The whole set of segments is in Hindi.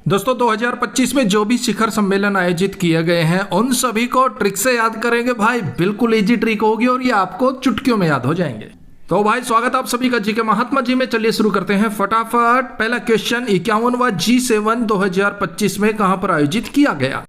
दोस्तों 2025 में जो भी शिखर सम्मेलन आयोजित किए गए हैं उन सभी को ट्रिक से याद करेंगे भाई। बिल्कुल इजी ट्रिक होगी और ये आपको चुटकियों में याद हो जाएंगे। तो भाई स्वागत आप सभी का जी के महात्मा जी में। चलिए शुरू करते हैं फटाफट। पहला क्वेश्चन, 51वां G7 2025 में कहां पर आयोजित किया गया?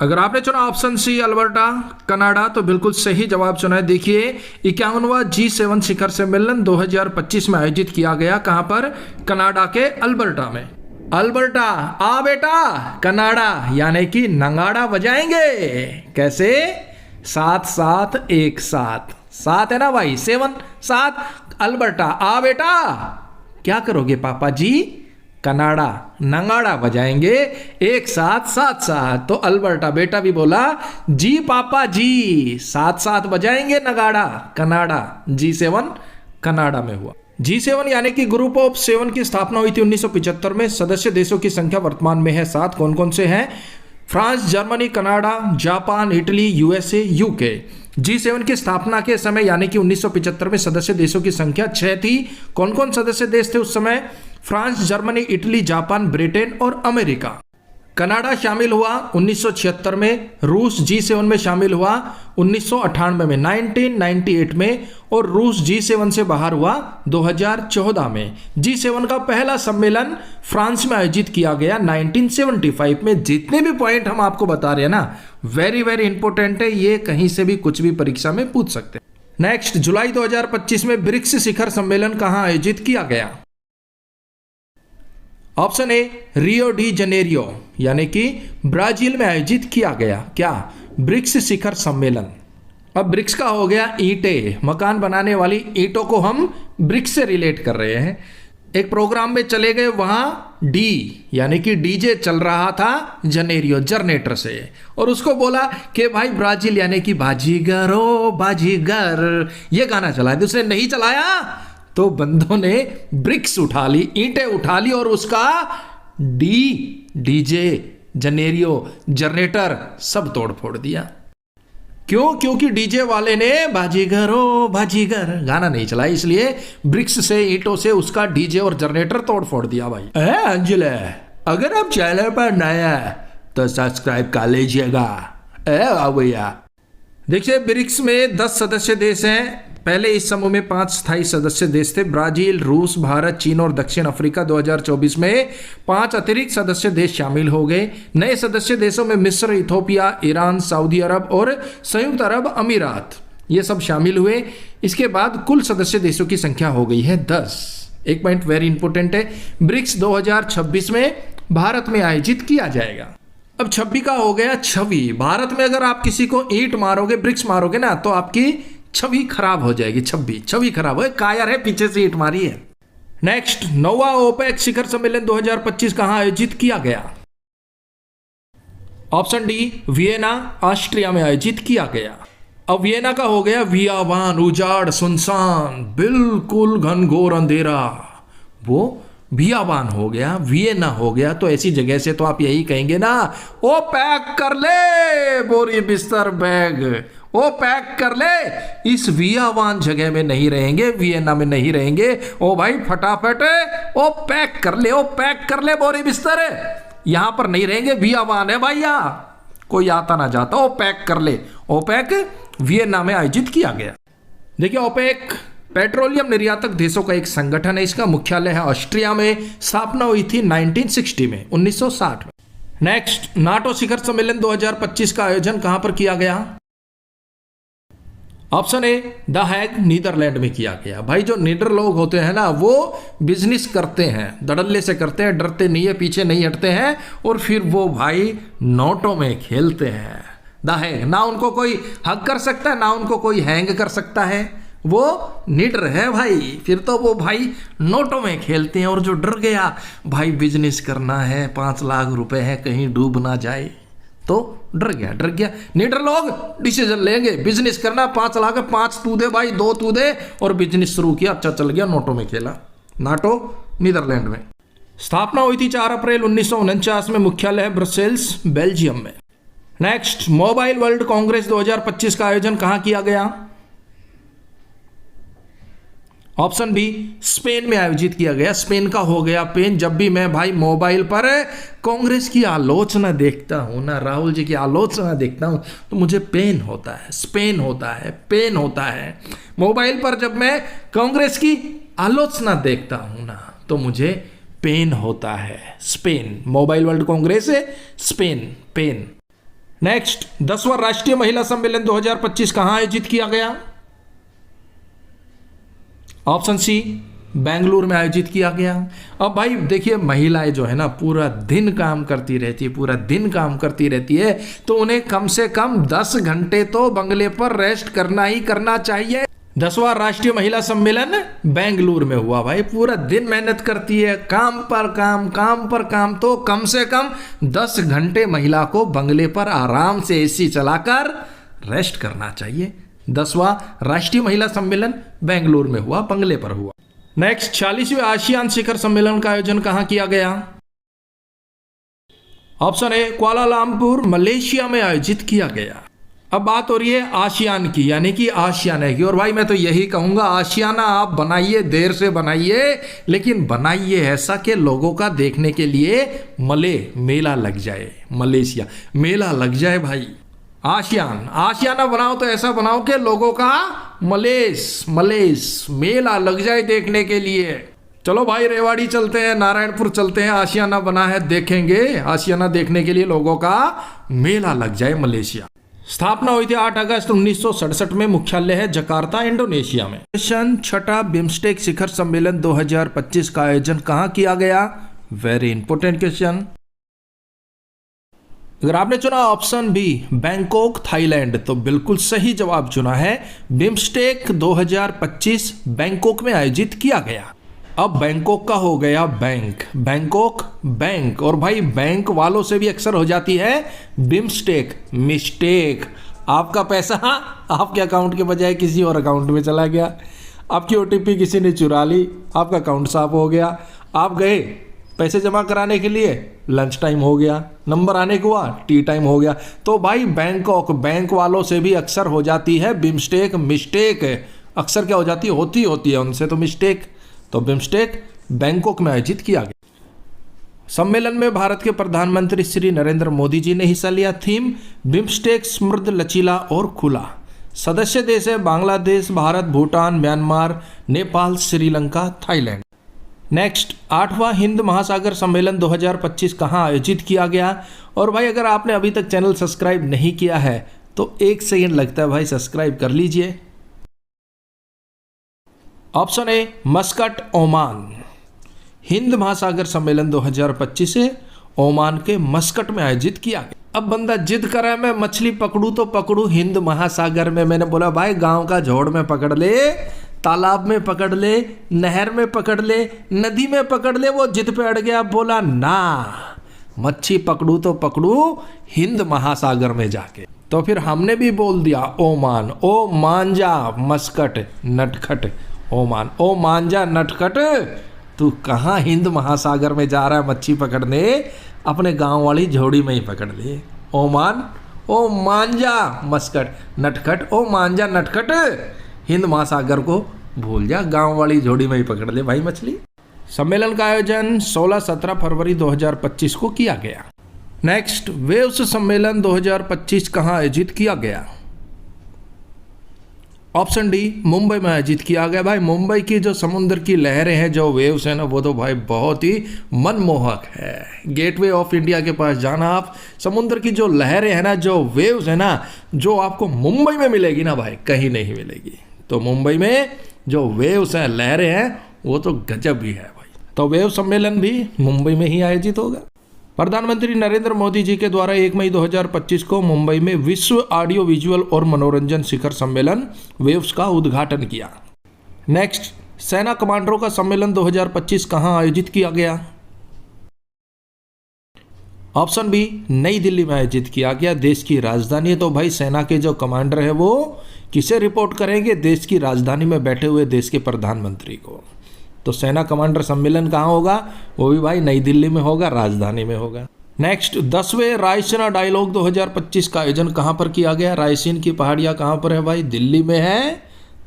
अगर आपने चुना ऑप्शन सी अल्बर्टा कनाडा तो बिल्कुल सही जवाब चुना है। देखिए 51वां G7 शिखर सम्मेलन 2025 में आयोजित किया गया। कहां पर? कनाडा के अल्बर्टा में। अल्बर्टा आ बेटा, कनाडा यानी कि नगाड़ा बजाएंगे। कैसे? साथ साथ एक साथ, साथ है ना भाई, 7 साथ। अल्बर्टा आ बेटा, क्या करोगे पापा जी? कनाडा नगाड़ा बजाएंगे एक साथ, साथ साथ। तो अल्बर्टा बेटा भी बोला जी पापा जी, साथ साथ बजाएंगे नगाड़ा। कनाडा G7 कनाडा में हुआ। G7 यानी कि ग्रुप ऑफ 7 की स्थापना हुई थी 1975 में। सदस्य देशों की संख्या वर्तमान में है 7। कौन कौन से हैं? France, Germany, Canada, Japan, Italy, USA, UK। G7 की स्थापना के समय यानी कि 1975 में सदस्य देशों की संख्या 6 थी। कौन कौन सदस्य देश थे उस समय? France, Germany, Italy, Japan, Britain और अमेरिका। कनाडा शामिल हुआ 1976 में। रूस G7 में शामिल हुआ 1998 में, 1998 में। और रूस G7 से बाहर हुआ 2014 में। G7 का पहला सम्मेलन फ्रांस में आयोजित किया गया 1975 में। जितने भी पॉइंट हम आपको बता रहे हैं ना, वेरी वेरी इंपॉर्टेंट है। ये कहीं से भी कुछ भी परीक्षा में पूछ सकते हैं। नेक्स्ट, जुलाई 2025 में ब्रिक्स शिखर सम्मेलन कहां आयोजित किया गया? ऑप्शन ए रियो डी जनेरियो यानी कि ब्राजील में आयोजित किया गया। क्या? ब्रिक्स शिखर सम्मेलन। अब ब्रिक्स का हो गया ईंटें, मकान बनाने वाली ईंटों को हम ब्रिक्स से रिलेट कर रहे हैं। एक प्रोग्राम में चले गए, वहां डी यानी कि डीजे चल रहा था जनेरियो जनरेटर से, और उसको बोला कि भाई ब्राजील यानी कि बाजीगर ओ बाजीगर, ये गाना चला। दूसरे नहीं चलाया तो बंदों ने ब्रिक्स उठा ली, ईंटें उठा ली और उसका डीजे जनेरियो जनरेटर सब तोड़ फोड़ दिया। क्यों? क्योंकि डीजे वाले ने बाजीगर ओ बाजीगर गाना नहीं चलाया, इसलिए ब्रिक्स से, ईंटों से उसका डीजे और जनरेटर तोड़ फोड़ दिया भाई। अंजल, अगर आप चैनल पर नया तो सब्सक्राइब कर लीजिएगा भैया। देखिए ब्रिक्स में 10 सदस्य देश हैं। पहले इस समूह में 5 स्थायी सदस्य देश थे, ब्राजील, रूस, भारत, चीन और दक्षिण अफ्रीका। 2024 में 5 अतिरिक्त सदस्य देश शामिल हो गए। नए सदस्य देशों में मिस्र, इथोपिया, ईरान, सऊदी अरब और संयुक्त अरब अमीरात, ये सब शामिल हुए। इसके बाद कुल सदस्य देशों की संख्या हो गई है 10। एक पॉइंट वेरी इंपॉर्टेंट है, ब्रिक्स 2026 में भारत में आयोजित किया जाएगा। अब 26 का हो गया छवि। भारत में अगर आप किसी को ईंट मारोगे, ब्रिक्स मारोगे ना, तो आपकी छवि खराब हो जाएगी। छवि खराब हो, कायर है, पीछे से ईंट मारी है। नेक्स्ट, 9वां ओपेक शिखर सम्मेलन 2025 कहां आयोजित किया गया? ऑप्शन डी वियना, ऑस्ट्रिया में आयोजित किया गया। अब वियना का हो गया वियावान, उजाड़, सुनसान, बिल्कुल घनघोर अंधेरा, वो बियाबान हो गया, वियना हो गया। तो ऐसी जगह से तो आप यही कहेंगे ना, ओ पैक कर ले बोरी बिस्तर बैग, ओ पैक कर ले। इस वियावान जगह में नहीं रहेंगे, वियना में नहीं रहेंगे। ओ भाई फटाफट ओ पैक कर ले, ओ पैक कर ले बोरी बिस्तर। यहां पर नहीं रहेंगे, वियावान है भाई, यहां कोई आता ना जाता। ओ पैक कर ले। ओपेक वियना में आयोजित किया गया। देखिए ओपेक पेट्रोलियम निर्यातक देशों का एक संगठन है। इसका मुख्यालय है ऑस्ट्रिया में। स्थापना हुई थी 1960 में, 1960 में। नेक्स्ट, नाटो शिखर सम्मेलन 2025 का आयोजन कहां पर किया गया? Option A the Hague, Netherland में किया गया। भाई जो नीडर लोग होते हैं ना, वो बिजनेस करते हैं, धड़ल्ले से करते हैं, डरते नहीं है, पीछे नहीं हटते हैं, और फिर वो भाई नोटों में खेलते हैं। द हैग, ना उनको कोई हक कर सकता है, ना उनको कोई हैंग कर सकता है। वो निडर है भाई, फिर तो वो भाई नोटों में खेलते हैं। और जो डर गया भाई, बिजनेस करना है, 5 लाख रुपए है, कहीं डूब ना जाए, तो डर गया। निडर लोग डिसीजन लेंगे, बिजनेस करना, 5 लाख, 5 तू दे भाई, 2 तू दे, और बिजनेस शुरू किया। अच्छा चल गया, नोटों में खेला। नाटो नीदरलैंड में। स्थापना हुई थी 4 अप्रैल 1949 में। मुख्यालय है ब्रसेल्स, बेल्जियम में। नेक्स्ट, मोबाइल वर्ल्ड कांग्रेस 2025 का आयोजन कहां किया गया? ऑप्शन बी स्पेन में आयोजित किया गया। स्पेन का हो गया पेन। जब भी मैं भाई मोबाइल पर कांग्रेस की आलोचना देखता हूं ना, राहुल जी की आलोचना देखता हूं, तो मुझे पेन होता है, स्पेन होता है, पेन होता है। मोबाइल पर जब मैं कांग्रेस की आलोचना देखता हूं ना, तो मुझे पेन होता है। स्पेन, मोबाइल वर्ल्ड कांग्रेस है, स्पेन, पेन। नेक्स्ट, 10वां राष्ट्रीय महिला सम्मेलन 2025 कहां आयोजित किया गया? ऑप्शन सी बेंगलुरु में आयोजित किया गया। अब भाई देखिए, महिलाएं जो है ना पूरा दिन काम करती रहती है, पूरा दिन काम करती रहती है, तो उन्हें कम से कम 10 घंटे तो बंगले पर रेस्ट करना ही करना चाहिए। 10वां राष्ट्रीय महिला सम्मेलन बेंगलुरु में हुआ। भाई पूरा दिन मेहनत करती है, काम पर काम, काम पर काम, तो कम से कम 10 घंटे महिला को बंगले पर आराम से एसी चलाकर रेस्ट करना चाहिए। 10वां राष्ट्रीय महिला सम्मेलन बेंगलुरु में हुआ, बंगले पर हुआ। नेक्स्ट, 46वें आसियान शिखर सम्मेलन का आयोजन कहां किया गया? ऑप्शन ए कुआलालंपुर, मलेशिया में आयोजित किया गया। अब बात हो रही है आसियान की, यानी कि आशियाना की। और भाई मैं तो यही कहूंगा, आशियाना आप बनाइए, देर से बनाइए, लेकिन बनाइए ऐसा कि लोगों का देखने के लिए मेला लग जाए, मलेशिया मेला लग जाए भाई। आशियाना बनाओ तो ऐसा बनाओ कि लोगों का मलेस मेला लग जाए देखने के लिए। चलो भाई रेवाड़ी चलते हैं, नारायणपुर चलते हैं, आशियाना बना है, देखेंगे। आशियाना देखने के लिए लोगों का मेला लग जाए मलेशिया। स्थापना हुई थी 8 अगस्त 1967 में। मुख्यालय है जकार्ता, इंडोनेशिया में। क्वेश्चन 6, बिम्स्टेक शिखर सम्मेलन 2025 का आयोजन कहां किया गया? Very important question. अगर आपने चुना ऑप्शन बी बैंकॉक, थाईलैंड, तो बिल्कुल सही जवाब चुना है। बिम्स्टेक 2025 बैंकॉक में आयोजित किया गया। अब बैंकॉक का हो गया बैंक, बैंकॉक बैंक। और भाई बैंक वालों से भी अक्सर हो जाती है बिम्स्टेक, मिस्टेक। आपका पैसा आपके अकाउंट के बजाय किसी और अकाउंट में चला गया, आपकी ओटीपी किसी ने चुरा ली, आपका अकाउंट साफ हो गया, आप गए पैसे जमा कराने के लिए, लंच टाइम हो गया, नंबर आने को हुआ, टी टाइम हो गया। तो भाई बैंकॉक बैंक वालों से भी अक्सर हो जाती है बिम्स्टेक, मिस्टेक। अक्सर क्या हो जाती है, होती है उनसे तो मिस्टेक। तो बिम्स्टेक बैंकॉक में आयोजित किया गया। सम्मेलन में भारत के प्रधानमंत्री श्री नरेंद्र मोदी जी ने हिस्सा लिया। थीम बिम्स्टेक समृद्ध, लचीला और खुला। सदस्य देश है बांग्लादेश, भारत, भूटान, म्यांमार, नेपाल, श्रीलंका, थाईलैंड। नेक्स्ट, 8वां हिंद महासागर सम्मेलन 2025 कहां आयोजित किया गया? और भाई अगर आपने अभी तक चैनल सब्सक्राइब नहीं किया है तो 1 सेकंड लगता है भाई, सब्सक्राइब कर लीजिए। Option A Muscat, Oman. Hind महासागर सम्मेलन 2025 से ओमान के मस्कट में आयोजित किया गया। अब बंदा जिद कर रहा है मैं मछली पकड़ू तो पकड़ू हिंद महासागर में। मैंने बोला भाई गांव का झोड़ में पकड़ ले, तालाब में पकड़ ले, नहर में पकड़ ले, नदी में पकड़ ले। वो जिद पे अड़ गया, बोला ना मच्छी पकड़ू तो पकड़ू हिंद महासागर में जाके। तो फिर हमने भी बोल दिया ओमान, ओ मांजा मस्कट नटखट ओमान, ओ मांजा नटखट तू कहाँ हिंद महासागर में जा रहा है मच्छी पकड़ने? अपने गांव वाली झोड़ी में ही पकड़ ले। ओमान, ओ मांजा मस्कट नटखट, ओ मांजा नटखट हिंद महासागर को भूल जा, गांव वाली झोड़ी में ही पकड़ ले भाई मछली। सम्मेलन का आयोजन 16-17 फरवरी 2025 को किया गया। नेक्स्ट, वेव्स सम्मेलन 2025 कहां आयोजित किया गया? ऑप्शन डी मुंबई में आयोजित किया गया। भाई मुंबई की जो समुद्र की लहरें हैं, जो वेव्स है ना, वो तो भाई बहुत ही मनमोहक है। गेटवे ऑफ इंडिया के पास जाना आप, समुद्र की जो लहरें हैं ना, जो वेव्स है ना, जो आपको मुंबई में मिलेगी ना भाई, कहीं नहीं मिलेगी। तो मुंबई में जो वेव्स हैं, लहरें हैं, वो तो गजब ही है भाई। तो वेव सम्मेलन भी मुंबई में ही आयोजित होगा। प्रधानमंत्री नरेंद्र मोदी जी के द्वारा 1 मई 2025 को मुंबई में विश्व ऑडियो विजुअल और मनोरंजन शिखर सम्मेलन वेव्स का उद्घाटन किया। नेक्स्ट, सेना कमांडरों का सम्मेलन 2025 कहां आयोजित किया गया? ऑप्शन बी नई दिल्ली में आयोजित किया गया। देश की राजधानी है, तो भाई सेना के जो कमांडर है वो किसे रिपोर्ट करेंगे? देश की राजधानी में बैठे हुए देश के प्रधानमंत्री को। तो सेना कमांडर सम्मेलन कहाँ होगा? वो भी भाई नई दिल्ली में होगा, राजधानी में होगा। नेक्स्ट, 10वें रायसीना डायलॉग 2025 का आयोजन कहाँ पर किया गया? रायसीन की पहाड़ियाँ कहाँ पर है भाई? दिल्ली में है,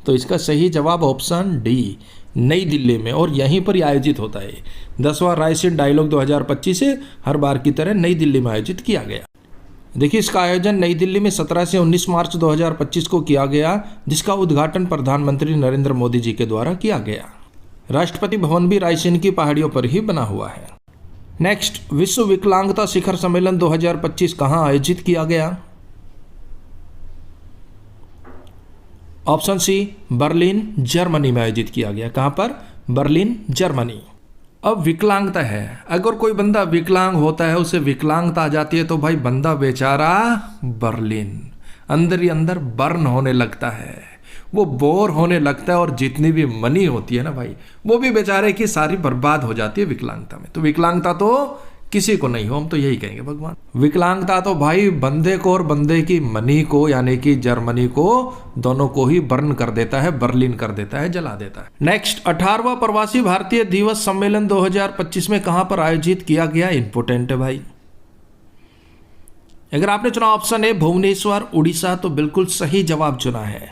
तो इसका सही जवाब ऑप्शन डी, नई दिल्ली में, और यहीं पर ही आयोजित होता है। 10वां रायसीन डायलॉग 2025 से हर बार की तरह नई दिल्ली में आयोजित किया गया। देखिए, इसका आयोजन नई दिल्ली में 17 से 19 मार्च 2025 को किया गया, जिसका उद्घाटन प्रधानमंत्री नरेंद्र मोदी जी के द्वारा किया गया। राष्ट्रपति भवन भी रायसीन की पहाड़ियों पर ही बना हुआ है। नेक्स्ट, विश्व विकलांगता शिखर सम्मेलन 2025 कहाँ आयोजित किया गया? ऑप्शन सी, बर्लिन जर्मनी में आयोजित किया गया। कहाँ पर? Berlin Germany. अब विकलांगता है, अगर कोई बंदा विकलांग होता है, उसे विकलांगता आ जाती है, तो भाई बंदा बेचारा बर्लिन अंदर ही अंदर बर्न होने लगता है, वो बोर होने लगता है, और जितनी भी मनी होती है ना भाई, वो भी बेचारे की सारी बर्बाद हो जाती है विकलांगता में। तो विकलांगता तो किसी को नहीं हो, हम तो यही कहेंगे भगवान। विकलांगता तो भाई बंदे को और बंदे की मनी को, यानी कि जर्मनी को, दोनों को ही बर्न कर देता है, बर्लिन कर देता है, जला देता है। नेक्स्ट, 18वां प्रवासी भारतीय दिवस सम्मेलन 2025 में कहां पर आयोजित किया गया? इंपोर्टेंट है भाई। अगर आपने चुना ऑप्शन ए भुवनेश्वर उड़ीसा, तो बिल्कुल सही जवाब चुना है।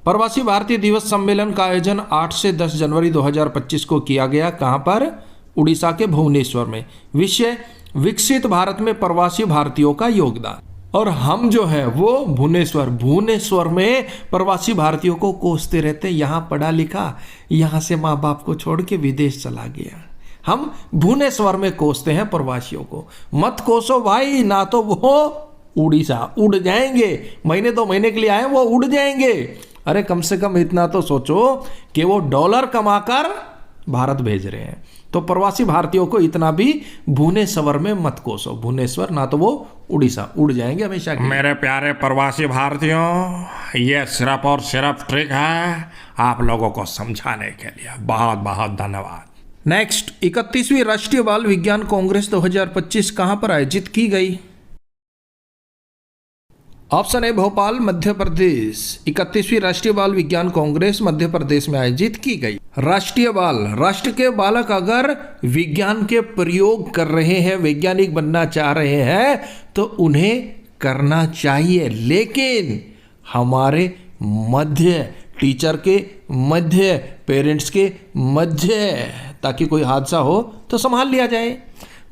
प्रवासी भारतीय दिवस सम्मेलन का आयोजन 8 से 10 जनवरी 2025 को किया गया। कहां पर? उड़ीसा के भुवनेश्वर में। विषय, विकसित भारत में प्रवासी भारतीयों का योगदान। और हम जो है वो भुवनेश्वर में प्रवासी भारतीयों को कोसते रहते, यहाँ पढ़ा लिखा, यहाँ से माँ बाप को छोड़ के विदेश चला गया। हम भुवनेश्वर में कोसते हैं प्रवासियों को। मत कोसो भाई, ना तो वो उड़ीसा उड़ जाएंगे, महीने 2 महीने के लिए आए वो उड़ जाएंगे। अरे कम से कम इतना तो सोचो कि वो डॉलर कमाकर भारत भेज रहे हैं। तो प्रवासी भारतीयों को इतना भी भुवनेश्वर में मत कोसो। भुवनेश्वर, ना तो वो उड़ीसा उड़ जाएंगे हमेशा। मेरे प्यारे प्रवासी भारतीयों, ये सिर्फ और सिर्फ ट्रिक है आप लोगों को समझाने के लिए। बहुत बहुत धन्यवाद। नेक्स्ट, 31वीं राष्ट्रीय बाल विज्ञान कांग्रेस 2025 कहां पर आयोजित की गई? Option A Bhopal Madhya Pradesh. 31वीं राष्ट्रीय बाल विज्ञान कांग्रेस मध्य प्रदेश में आयोजित की गई। राष्ट्रीय बाल, राष्ट्र के बालक अगर विज्ञान के प्रयोग कर रहे हैं, वैज्ञानिक बनना चाह रहे हैं, तो उन्हें करना चाहिए, लेकिन हमारे मध्य, टीचर के मध्य, पेरेंट्स के मध्य, ताकि कोई हादसा हो तो संभाल लिया जाए।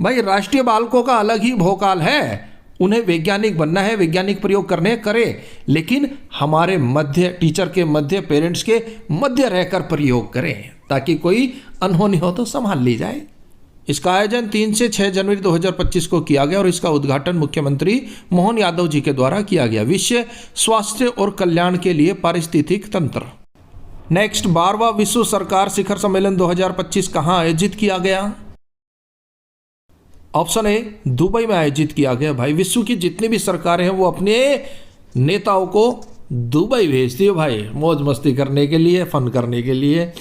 भाई राष्ट्रीय बालकों का अलग ही भोकाल है, उन्हें वैज्ञानिक बनना है, वैज्ञानिक प्रयोग करने करें, लेकिन हमारे मध्य, टीचर के मध्य, पेरेंट्स के मध्य रहकर प्रयोग करें, ताकि कोई अनहोनी हो तो संभाल ली जाए। इसका आयोजन 3 से 6 जनवरी 2025 को किया गया और इसका उद्घाटन मुख्यमंत्री मोहन यादव जी के द्वारा किया गया। विषय, स्वास्थ्य और कल्याण के लिए पारिस्थितिक तंत्र। नेक्स्ट, 12वां विश्व सरकार शिखर सम्मेलन 2025 कहां आयोजित किया गया? ऑप्शन ए दुबई में आयोजित किया गया। भाई विश्व की जितनी भी सरकारें हैं वो अपने नेताओं को दुबई भेजती है भाई, मौज मस्ती करने के लिए, फन करने के लिए।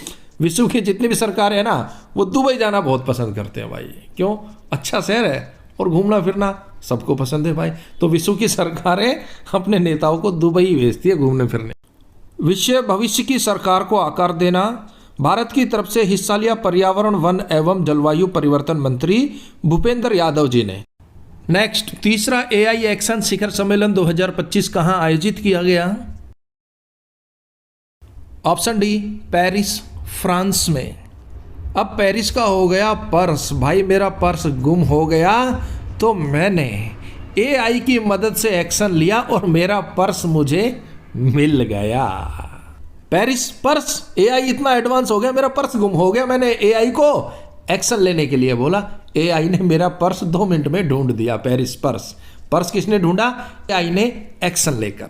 विश्व की जितनी भी सरकारें हैं ना, वो दुबई जाना बहुत पसंद करते हैं भाई। क्यों? अच्छा शहर है और घूमना फिरना सबको पसंद है भाई। तो विश्व की सरकारें अपने नेताओं को दुबई भेजती है घूमने फिरने। विषय, भविष्य की सरकार को आकार देना। भारत की तरफ से हिस्सा लिया पर्यावरण, वन एवं जलवायु परिवर्तन मंत्री भूपेंद्र यादव जी ने। नेक्स्ट, तीसरा एआई एक्शन शिखर सम्मेलन 2025 कहां आयोजित किया गया? ऑप्शन डी, पेरिस, फ्रांस में। अब पेरिस का हो गया पर्स। भाई मेरा पर्स गुम हो गया, तो मैंने एआई की मदद से एक्शन लिया और मेरा पर्स मुझे मिल गया। पेरिस पर्स, एआई इतना एडवांस हो गया, मेरा पर्स गुम हो गया, मैंने एआई को एक्शन लेने के लिए बोला, एआई ने मेरा पर्स 2 मिनट में ढूंढ दिया। पेरिस पर्स, पर्स किसने ढूंढा? एआई ने एक्शन लेकर।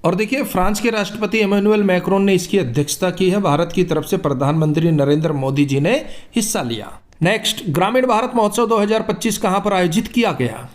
और देखिए, फ्रांस के राष्ट्रपति इमैनुअल मैक्रोन ने इसकी अध्यक्षता की है। भारत की तरफ से प्रधानमंत्री नरेंद्र मोदी जी ने हिस्सा लिया। नेक्स्ट, ग्रामीण भारत महोत्सव 2025 कहां पर आयोजित किया गया?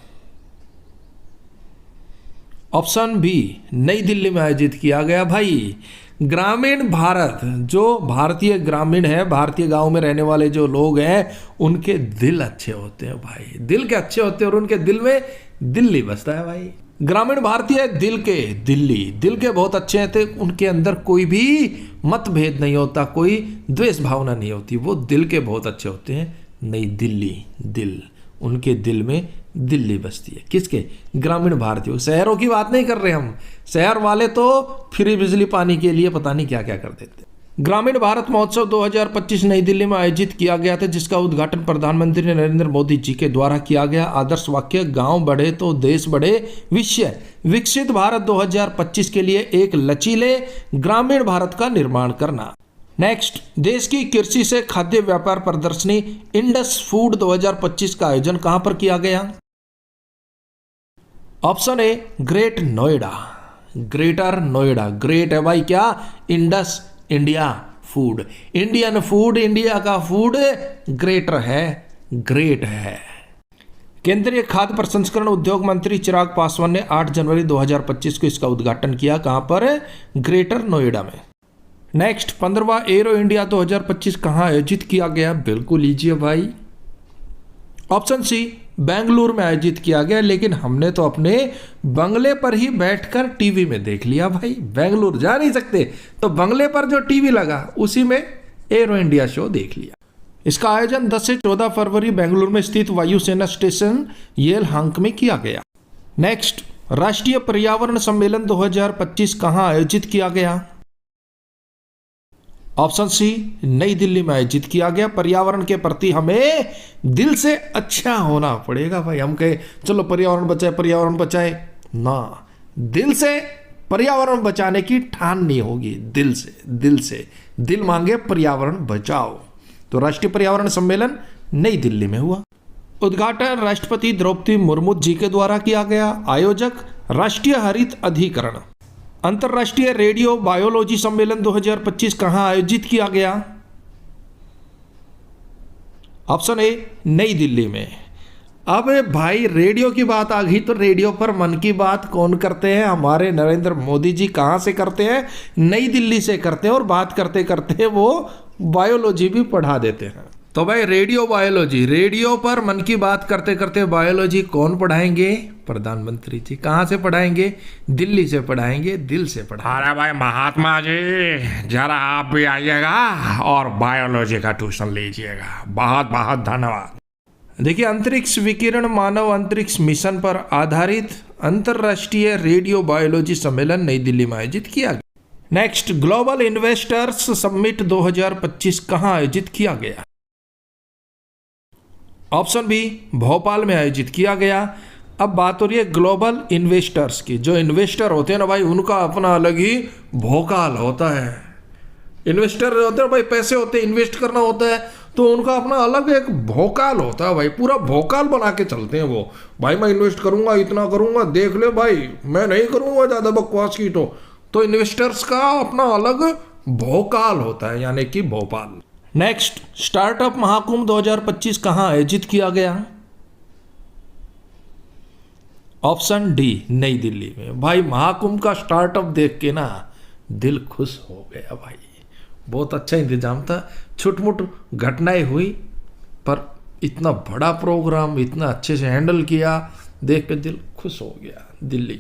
ऑप्शन बी, नई दिल्ली में आयोजित किया गया। भाई ग्रामीण भारत, जो भारतीय ग्रामीण है, भारतीय गांव में रहने वाले जो लोग हैं, उनके दिल अच्छे होते हैं भाई, दिल के अच्छे होते हैं और उनके दिल में दिल्ली बसता है भाई। ग्रामीण भारतीय दिल के, दिल के बहुत अच्छे हैं, तो उनके अंदर कोई भी मतभेद नहीं होता, कोई द्वेष भावना नहीं होती, वो दिल के बहुत अच्छे होते हैं। नई दिल्ली, दिल, उनके दिल में दिल्ली बसती है। किसके? ग्रामीण भारतीयों। शहरों की बात नहीं कर रहे हम, शहर वाले तो फ्री बिजली पानी के लिए पता नहीं क्या क्या कर देते। ग्रामीण भारत महोत्सव 2025 नई दिल्ली में आयोजित किया गया था, जिसका उद्घाटन प्रधानमंत्री नरेंद्र मोदी जी के द्वारा किया गया। आदर्श वाक्य, गांव बढ़े तो देश बढ़े। विषय, विकसित भारत 2025 के लिए एक लचीले ग्रामीण भारत का निर्माण करना। नेक्स्ट, देश की कृषि से खाद्य व्यापार प्रदर्शनी इंडस फूड 2025 का आयोजन कहां पर किया गया? ऑप्शन ए, great Noida. Greater Noida, great है भाई क्या? Indus, India food, Indian food, India का फूड ग्रेटर है, ग्रेट है। केंद्रीय खाद्य प्रसंस्करण उद्योग मंत्री चिराग पासवान ने 8 जनवरी 2025 को इसका उद्घाटन किया। कहां पर? ग्रेटर नोएडा में। नेक्स्ट, 15वां एरो इंडिया 2025 कहां आयोजित किया गया? बिल्कुल लीजिए भाई। ऑप्शन सी, बेंगलुरु में आयोजित किया गया, लेकिन हमने तो अपने बंगले पर ही बैठकर टीवी में देख लिया भाई। बेंगलुरु जा नहीं सकते तो बंगले पर जो टीवी लगा उसी में एरो इंडिया शो देख लिया। इसका आयोजन 10 से 14 फरवरी बेंगलुरु में स्थित वायुसेना स्टेशन येलहांक में किया गया। नेक्स्ट, राष्ट्रीय पर्यावरण सम्मेलन 2025 कहां आयोजित किया गया? ऑप्शन सी, नई दिल्ली में आयोजित किया गया। पर्यावरण के प्रति हमें दिल से अच्छा होना पड़ेगा भाई। हम कहे चलो पर्यावरण बचाए, पर्यावरण बचाए ना, दिल से पर्यावरण बचाने की ठाननी होगी। दिल से, दिल से, दिल मांगे पर्यावरण बचाओ। तो राष्ट्रीय पर्यावरण सम्मेलन नई दिल्ली में हुआ। उद्घाटन राष्ट्रपति द्रौपदी मुर्मू जी के द्वारा किया गया। आयोजक राष्ट्रीय हरित अधिकरण। अंतर्राष्ट्रीय रेडियो बायोलॉजी सम्मेलन 2025 कहां आयोजित किया गया? ऑप्शन ए, नई दिल्ली में। अब भाई रेडियो की बात आ गई तो रेडियो पर मन की बात कौन करते हैं? हमारे नरेंद्र मोदी जी। कहां से करते हैं? नई दिल्ली से करते हैं। और बात करते करते वो बायोलॉजी भी पढ़ा देते हैं। तो भाई रेडियो बायोलॉजी, रेडियो पर मन की बात करते करते बायोलॉजी कौन पढ़ाएंगे? प्रधानमंत्री जी। कहां से पढ़ाएंगे? दिल्ली से पढ़ाएंगे, दिल से पढ़ाएंगे। अरे भाई महात्मा जी, जरा आप भी आइएगा और बायोलॉजी का ट्यूशन लीजिएगा। बहुत बहुत धन्यवाद। देखिए, अंतरिक्ष विकिरण मानव अंतरिक्ष मिशन पर आधारित अंतर्राष्ट्रीय रेडियो बायोलॉजी सम्मेलन नई दिल्ली में आयोजित किया गया। नेक्स्ट, ग्लोबल इन्वेस्टर्स समिट 2025 कहां आयोजित किया गया? ऑप्शन बी, भोपाल में आयोजित किया गया। अब बात हो रही है ग्लोबल इन्वेस्टर्स की। जो इन्वेस्टर होते हैं ना भाई, उनका अपना अलग ही भोकाल होता है। इन्वेस्टर होते हैं भाई, पैसे होते हैं, इन्वेस्ट करना होता है, तो उनका अपना अलग एक भोकाल होता है भाई। पूरा भोकाल बना के चलते हैं वो। भाई मैं इन्वेस्ट करूंगा, इतना करूंगा, देख ले भाई, मैं नहीं करूंगा ज़्यादा बकवास की। तो इन्वेस्टर्स का अपना अलग भोकाल होता है, यानी कि भोपाल। नेक्स्ट, स्टार्टअप महाकुंभ 2025 कहां आयोजित किया गया? ऑप्शन डी, नई दिल्ली में। भाई महाकुंभ का स्टार्टअप देख के ना दिल खुश हो गया भाई। बहुत अच्छा इंतजाम था। छुटमुट घटनाएं हुई पर इतना बड़ा प्रोग्राम इतना अच्छे से हैंडल किया, देख के दिल खुश हो गया। दिल्ली।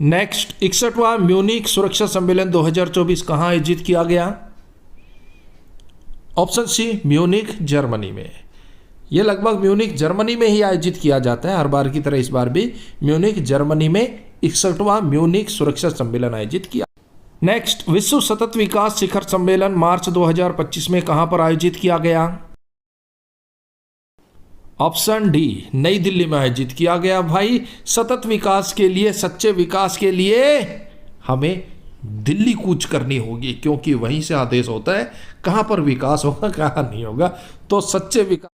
नेक्स्ट, 61वां म्यूनिक सुरक्षा सम्मेलन 2024 कहां आयोजित किया गया? ऑप्शन सी, म्यूनिक जर्मनी में। यह लगभग म्यूनिक जर्मनी में ही आयोजित किया जाता है, हर बार की तरह इस बार भी म्यूनिक जर्मनी में 61वां म्यूनिक सुरक्षा सम्मेलन आयोजित किया। नेक्स्ट, विश्व सतत विकास शिखर सम्मेलन मार्च 2025 में कहां पर आयोजित किया गया? ऑप्शन डी, नई दिल्ली में आयोजित किया गया। भाई सतत विकास के लिए, सच्चे विकास के लिए हमें दिल्ली कूच करनी होगी, क्योंकि वहीं से आदेश होता है कहां पर विकास होगा, कहां नहीं होगा। तो सच्चे विकास